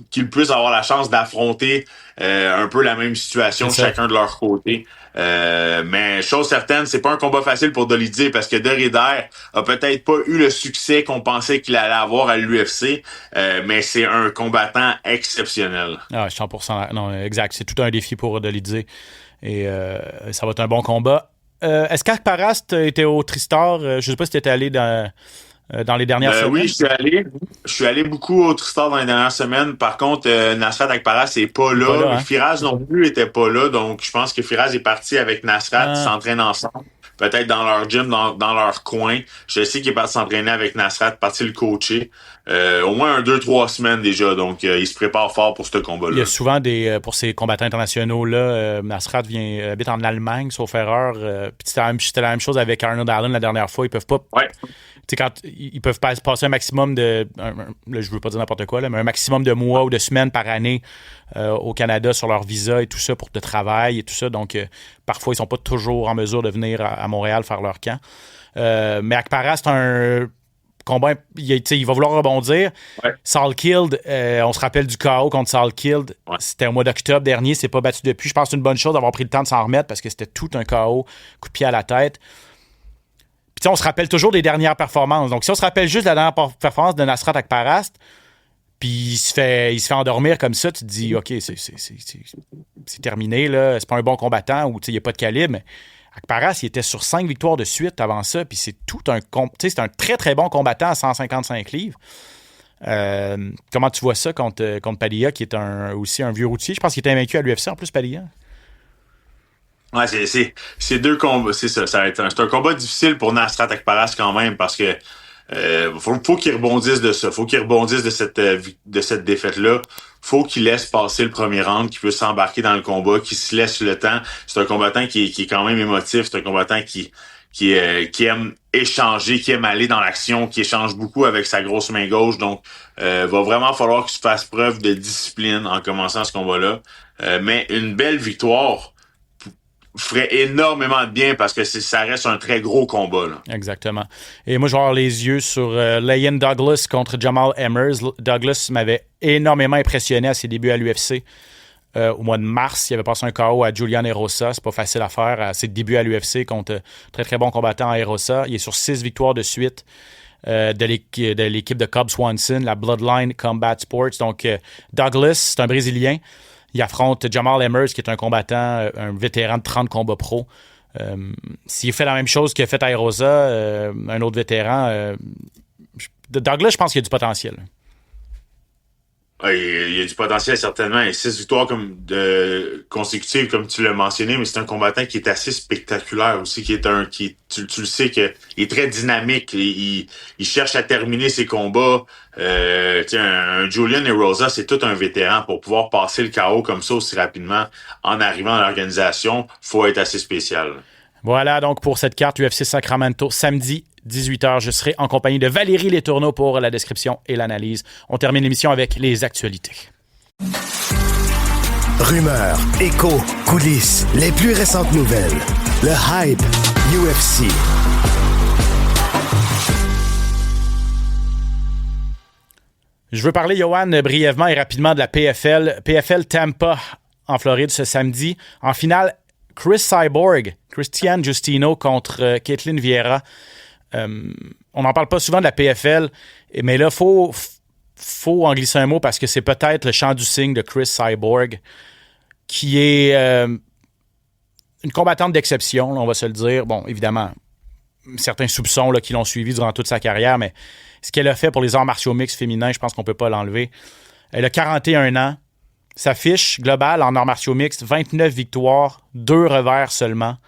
qu'ils puissent avoir la chance d'affronter un peu la même situation chacun de leur côté. Mais chose certaine, c'est pas un combat facile pour Dolidze parce que Derrida a peut-être pas eu le succès qu'on pensait qu'il allait avoir à l'UFC, mais c'est un combattant exceptionnel. Ah, 100%. Non, exact. C'est tout un défi pour Dolidze et ça va être un bon combat. Est-ce qu'Akparas était au Tristar? Je sais pas si tu étais allé dans les dernières semaines. Oui, je suis allé beaucoup au Tristar dans les dernières semaines. Par contre, Nasrat Akparas n'est pas là. Firas non plus était pas là. Donc, je pense que Firas est parti avec Nasrat. Ils s'entraînent ensemble. Peut-être dans leur gym, dans leur coin. Je sais qu'il est parti s'entraîner avec Nasrat, parti le coacher. Au moins 2-3 semaines déjà. Donc, il se prépare fort pour ce combat-là. Il y a souvent pour ces combattants internationaux-là, Nasrat habite en Allemagne, sauf erreur. Puis c'était la même chose avec Arnold Allen la dernière fois. Ils peuvent pas... Ouais. Quand ils peuvent passer un maximum de... Là, je veux pas dire n'importe quoi, là, mais un maximum de mois ou de semaines par année au Canada sur leur visa et tout ça pour de travail et tout ça. Donc, parfois, ils sont pas toujours en mesure de venir à Montréal faire leur camp. Mais Akparas, c'est un combat... Il va vouloir rebondir. Ouais. Salkilde, on se rappelle du KO contre Salkilde. Ouais. C'était au mois d'octobre dernier. C'est pas battu depuis. Je pense que c'est une bonne chose d'avoir pris le temps de s'en remettre parce que c'était tout un KO, coup de pied à la tête. Puis on se rappelle toujours des dernières performances. Donc, si on se rappelle juste de la dernière performance de Nasrat Akparast, puis il se fait endormir comme ça, tu te dis, OK, c'est terminé, là. C'est pas un bon combattant ou il n'y a pas de calibre. Mais Akparast, il était sur 5 victoires de suite avant ça, puis c'est c'est un très, très bon combattant à 155 livres. Comment tu vois ça contre Padilla, qui est aussi un vieux routier? Je pense qu'il était invaincu à l'UFC en plus, Padilla. Ouais, c'est 2 combats. C'est ça. C'est un combat difficile pour Nasrat Akparast quand même parce que faut qu'il rebondisse de ça. Faut qu'il rebondisse de cette défaite-là. Faut qu'il laisse passer le premier round, qu'il puisse s'embarquer dans le combat, qu'il se laisse le temps. C'est un combattant qui est quand même émotif. C'est un combattant qui aime échanger, qui aime aller dans l'action, qui échange beaucoup avec sa grosse main gauche. Donc, va vraiment falloir qu'il se fasse preuve de discipline en commençant ce combat-là. Mais une belle victoire ferait énormément de bien parce que ça reste un très gros combat. Là. Exactement. Et moi, je vais avoir les yeux sur Leon Douglas contre Jamal Emmers. Douglas m'avait énormément impressionné à ses débuts à l'UFC. Au mois de mars, il avait passé un KO à Julian Erosa. C'est pas facile à faire à ses débuts à l'UFC contre très, très bon combattant à Erosa. Il est sur 6 victoires de suite de l'équipe de Cobb Swanson, la Bloodline Combat Sports. Donc, Douglas, c'est un Brésilien. Il affronte Jamal Emmers, qui est un combattant, un vétéran de 30 combats pro. S'il fait la même chose qu'il a fait à Erosa, un autre vétéran, Douglas, je pense qu'il y a du potentiel. Il y a du potentiel certainement. Et 6 victoires consécutives, comme tu l'as mentionné, mais c'est un combattant qui est assez spectaculaire aussi, tu le sais que il est très dynamique. Il cherche à terminer ses combats. Un Julian Erosa, c'est tout un vétéran. Pour pouvoir passer le KO comme ça aussi rapidement en arrivant à l'organisation, faut être assez spécial. Voilà donc pour cette carte UFC Sacramento, samedi 18h. Je serai en compagnie de Valérie Letourneau pour la description et l'analyse. On termine l'émission avec les actualités. Rumeurs, échos, coulisses, les plus récentes nouvelles. Le hype UFC. Je veux parler, Johan, brièvement et rapidement de la PFL. PFL Tampa en Floride ce samedi. En finale, Christian Justino contre Caitlin Vieira. On n'en parle pas souvent de la PFL, mais là, faut en glisser un mot parce que c'est peut-être le chant du cygne de Chris Cyborg, qui est une combattante d'exception, là, on va se le dire. Bon, évidemment, certains soupçons là, qui l'ont suivi durant toute sa carrière, mais ce qu'elle a fait pour les arts martiaux mixtes féminins, je pense qu'on ne peut pas l'enlever. Elle a 41 ans. Sa fiche globale en arts martiaux mixtes, 29 victoires, 2 revers seulement,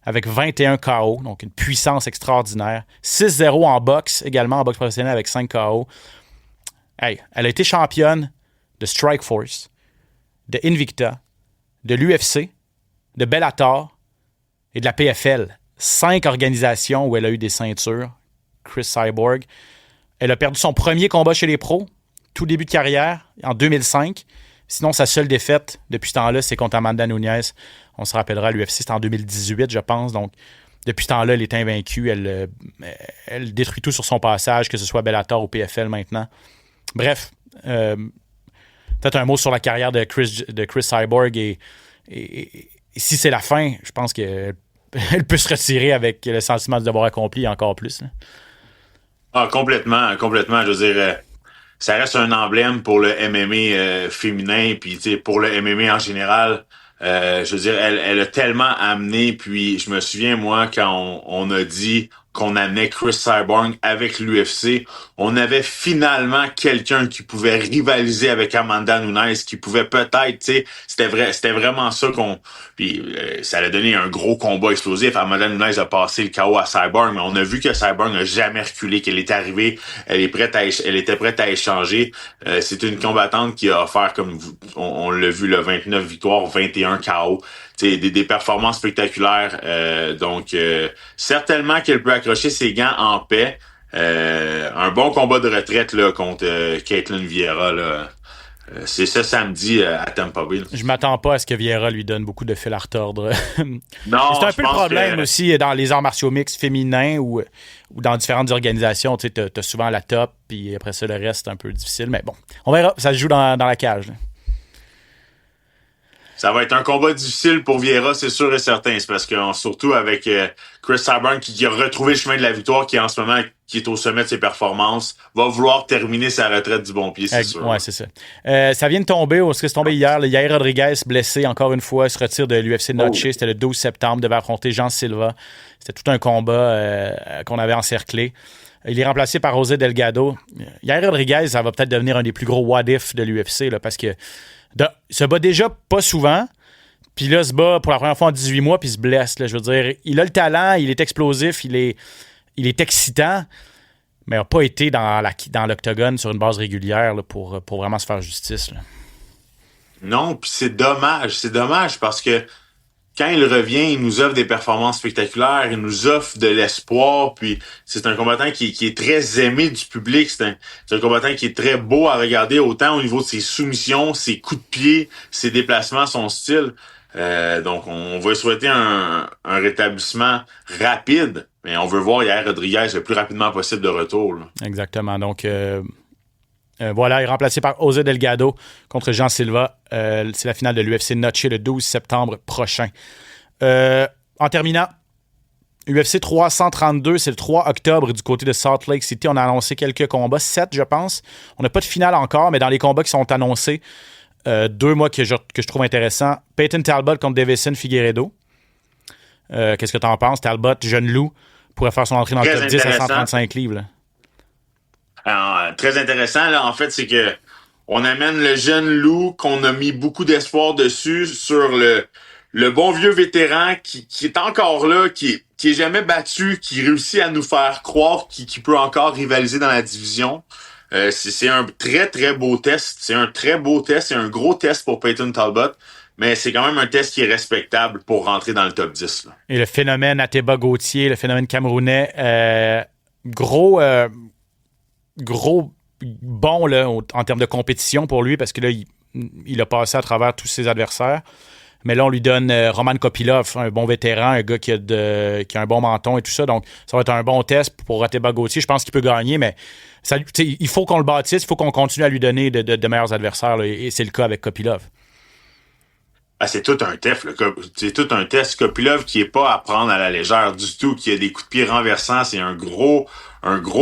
avec 21 KO, donc une puissance extraordinaire. 6-0 en boxe, également en boxe professionnelle avec 5 KO. Hey, elle a été championne de Strikeforce, de Invicta, de l'UFC, de Bellator et de la PFL. 5 organisations où elle a eu des ceintures. Chris Cyborg. Elle a perdu son premier combat chez les pros, tout début de carrière, en 2005. Sinon, sa seule défaite depuis ce temps-là, c'est contre Amanda Nunes. On se rappellera, l'UFC, c'était en 2018, je pense. Donc, depuis ce temps-là, elle est invaincue. Elle détruit tout sur son passage, que ce soit Bellator ou PFL maintenant. Bref, peut-être un mot sur la carrière de Chris Cyborg. Et si c'est la fin, je pense qu'elle peut se retirer avec le sentiment de devoir accompli encore plus. Là. Ah, complètement. Je veux dire, ça reste un emblème pour le MMA féminin, puis pour le MMA en général. Je veux dire, elle a tellement amené, puis je me souviens, moi, quand on a dit qu'on amenait Chris Cyborg avec l'UFC, on avait finalement quelqu'un qui pouvait rivaliser avec Amanda Nunes, qui pouvait peut-être, c'était vraiment ça puis ça a donné un gros combat explosif. Amanda Nunes a passé le KO à Cyborg, mais on a vu que Cyborg n'a jamais reculé, qu'elle est arrivée, elle était prête à échanger. C'est une combattante qui a offert, comme on l'a vu, le 29 victoires, 21 KO. Des performances spectaculaires. Donc, certainement qu'elle peut accrocher ses gants en paix. Un bon combat de retraite là, contre Caitlin Vieira. Là. C'est ce samedi à Tampa Bay. Je m'attends pas à ce que Vieira lui donne beaucoup de fil à retordre. Non, c'est un peu le problème aussi dans les arts martiaux mixtes féminins ou dans différentes organisations. Tu as souvent la top, puis après ça, le reste, c'est un peu difficile. Mais bon, on verra. Ça se joue dans la cage. Là. Ça va être un combat difficile pour Vieira, c'est sûr et certain. C'est parce que, surtout avec Chris Cyborg qui a retrouvé le chemin de la victoire, qui en ce moment qui est au sommet de ses performances, va vouloir terminer sa retraite du bon pied, c'est sûr. Ouais, c'est ça. Ça vient de tomber, c'est tombé hier. Yair Rodriguez, blessé encore une fois, se retire de l'UFC Noche. C'était le 12 septembre, devait affronter Jean Silva. C'était tout un combat qu'on avait encerclé. Il est remplacé par José Delgado. Yair Rodriguez, ça va peut-être devenir un des plus gros what-if de l'UFC, là, parce que se bat déjà pas souvent, puis là, se bat pour la première fois en 18 mois, puis se blesse. Là, je veux dire, il a le talent, il est explosif, il est excitant, mais il n'a pas été dans l'octogone sur une base régulière là, pour vraiment se faire justice. Là. Non, puis c'est dommage parce que quand il revient, il nous offre des performances spectaculaires, il nous offre de l'espoir, puis c'est un combattant qui est très aimé du public, c'est un combattant qui est très beau à regarder, autant au niveau de ses soumissions, ses coups de pied, ses déplacements, son style. Donc, on va souhaiter un rétablissement rapide, mais on veut voir Yair Rodriguez le plus rapidement possible de retour. Là. Exactement, donc... voilà, il est remplacé par José Delgado contre Jean Silva. C'est la finale de l'UFC Noche le 12 septembre prochain. En terminant, UFC 332, c'est le 3 octobre du côté de Salt Lake City. On a annoncé quelques combats, 7 je pense. On n'a pas de finale encore, mais dans les combats qui sont annoncés, 2 mois que je trouve intéressants. Peyton Talbot contre Davison Figueiredo. Qu'est-ce que tu en penses? Talbot, jeune loup, pourrait faire son entrée dans le top 10 à 135 livres. Là. Alors, très intéressant, là, en fait, c'est que on amène le jeune loup qu'on a mis beaucoup d'espoir dessus sur le bon vieux vétéran qui est encore là, qui est jamais battu, qui réussit à nous faire croire qu'il peut encore rivaliser dans la division. C'est un très, très beau test. C'est un très beau test. C'est un gros test pour Peyton Talbot. Mais c'est quand même un test qui est respectable pour rentrer dans le top 10. Là. Et le phénomène Ateba Gauthier, le phénomène camerounais, gros bon là, en termes de compétition pour lui parce que là, il a passé à travers tous ses adversaires. Mais là, on lui donne Roman Kopylov, un bon vétéran, un gars qui a un bon menton et tout ça. Donc, ça va être un bon test pour Ateba Gauthier. Je pense qu'il peut gagner, mais il faut qu'on le bâtisse, il faut qu'on continue à lui donner de meilleurs adversaires. Là, et c'est le cas avec Kopylov. Ah, c'est tout un test. C'est tout un test. Kopylov qui est pas à prendre à la légère du tout, qui a des coups de pied renversants. C'est un gros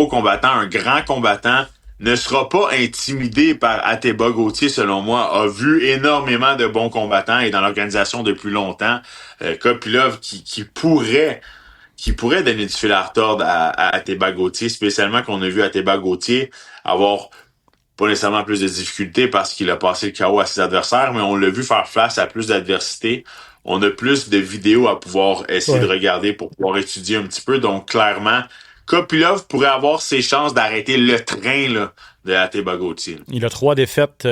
combattant, un grand combattant. Ne sera pas intimidé par Ateba Gauthier, selon moi, a vu énormément de bons combattants et dans l'organisation depuis longtemps. Kopylov qui pourrait donner du fil à retordre à Ateba Gauthier, spécialement qu'on a vu Ateba Gauthier avoir pas nécessairement plus de difficultés parce qu'il a passé le KO à ses adversaires, mais on l'a vu faire face à plus d'adversité. On a plus de vidéos à pouvoir essayer de regarder pour pouvoir étudier un petit peu. Donc, clairement, Kopylov pourrait avoir ses chances d'arrêter le train là, de Ateba Gauthier. Il a 3 défaites. Il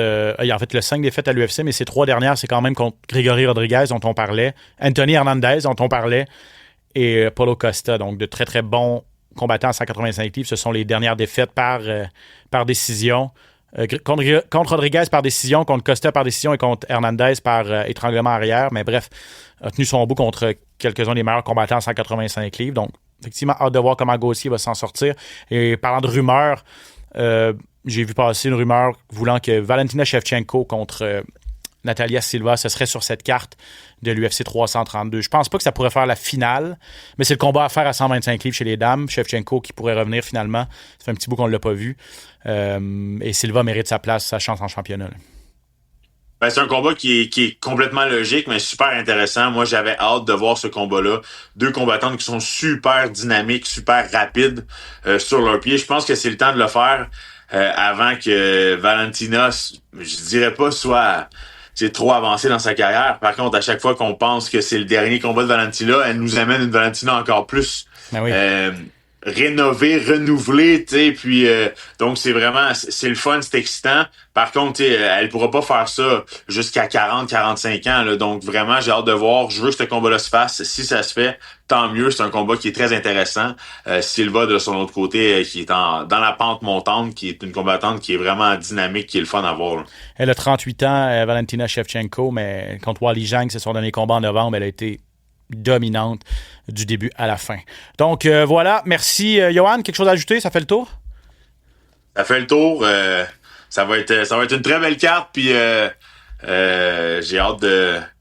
a en fait le 5 défaites à l'UFC, mais ces 3 dernières, c'est quand même contre Grégory Rodriguez, dont on parlait, Anthony Hernandez, dont on parlait, et Paulo Costa. Donc, de très, très bons combattants à 185 livres. Ce sont les dernières défaites par décision. Contre Rodriguez par décision, contre Costa par décision et contre Hernandez par étranglement arrière. Mais bref, a tenu son bout contre quelques-uns des meilleurs combattants à 185 livres. Donc, effectivement, hâte de voir comment Gauthier va s'en sortir. Et parlant de rumeurs, j'ai vu passer une rumeur voulant que Valentina Shevchenko contre Natalia Silva, ce serait sur cette carte de l'UFC 332. Je pense pas que ça pourrait faire la finale, mais c'est le combat à faire à 125 livres chez les dames. Shevchenko qui pourrait revenir finalement. Ça fait un petit bout qu'on ne l'a pas vu. Et Silva mérite sa place, sa chance en championnat. Ben, c'est un combat qui est complètement logique, mais super intéressant. Moi, j'avais hâte de voir ce combat-là. 2 combattantes qui sont super dynamiques, super rapides sur leurs pieds. Je pense que c'est le temps de le faire avant que Valentina, je dirais pas, soit trop avancée dans sa carrière. Par contre, à chaque fois qu'on pense que c'est le dernier combat de Valentina, elle nous amène une Valentina encore plus rénovée, renouvelée, tu sais, puis donc c'est le fun, c'est excitant. Par contre, elle pourra pas faire ça jusqu'à 40-45 ans, là, donc vraiment, j'ai hâte de voir. Je veux que ce combat-là se fasse. Si ça se fait, tant mieux. C'est un combat qui est très intéressant. Silva, de son autre côté, qui est dans la pente montante, qui est une combattante qui est vraiment dynamique, qui est le fun à voir. Là. Elle a 38 ans, Valentina Shevchenko, mais contre Weili Zhang, c'est son dernier combat en novembre, elle a été dominante du début à la fin. Donc voilà, merci Johan, quelque chose à ajouter? Ça fait le tour? Ça fait le tour. Ça va être une très belle carte, puis j'ai hâte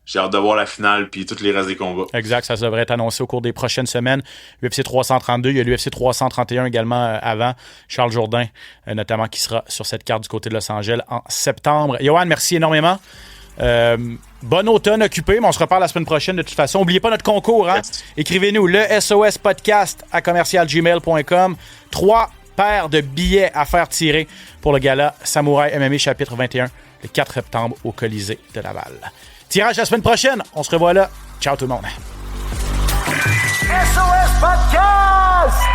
j'ai hâte de voir la finale puis tous les restes des combats. Exact, ça devrait être annoncé au cours des prochaines semaines. UFC 332, il y a l'UFC 331 également avant. Charles Jourdain, notamment, qui sera sur cette carte du côté de Los Angeles en septembre. Yoann, merci énormément. Bon automne occupé, mais on se reparle la semaine prochaine de toute façon. N'oubliez pas notre concours. Hein? Yes. Écrivez-nous le SOS Podcast à commercialgmail.com. 3 paires de billets à faire tirer pour le gala Samouraï MMA chapitre 21 le 4 septembre au Colisée de Laval. Tirage la semaine prochaine. On se revoit là. Ciao tout le monde. SOS Podcast!